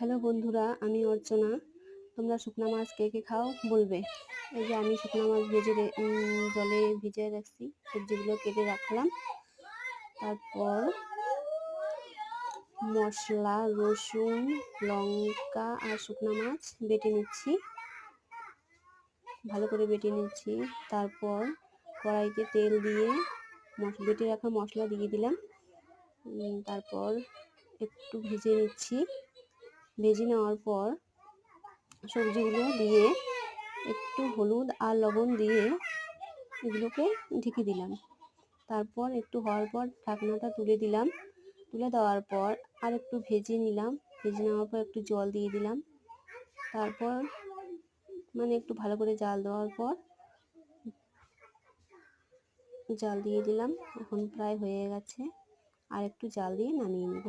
Hello বন্ধুরা, আমি অর্চনা। তোমরা শুকনা মাছ কে কে খাও বলবে। এই যে আমি শুকনা মাছ জলে ভিজিয়ে রাখছি, সবজিগুলো কেটে রাখলাম। তারপর মশলা, রসুন, লঙ্কা আর শুকনা মাছ বেটে নিচ্ছি, ভালো করে বেটে নিচ্ছি। তারপর কড়াইতে তেল দিয়ে বেটে রাখা মশলা দিয়ে দিলাম। তারপর একটু ভেজে নিচ্ছি। ভেজে নেওয়ার পর সবজিগুলো দিয়ে একটু হলুদ আর লবণ দিয়ে এগুলোকে ঢেকে দিলাম। তারপর একটু হওয়ার পর ঢাকনাটা তুলে দিলাম। তুলে দেওয়ার পর আর একটু ভেজে নিলাম। ভেজে নেওয়ার পর একটু জল দিয়ে দিলাম। তারপর একটু ভালো করে জাল দেওয়ার পর জাল দিয়ে দিলাম। এখন প্রায় হয়ে গেছে, আর একটু জাল দিয়ে নামিয়ে নেব।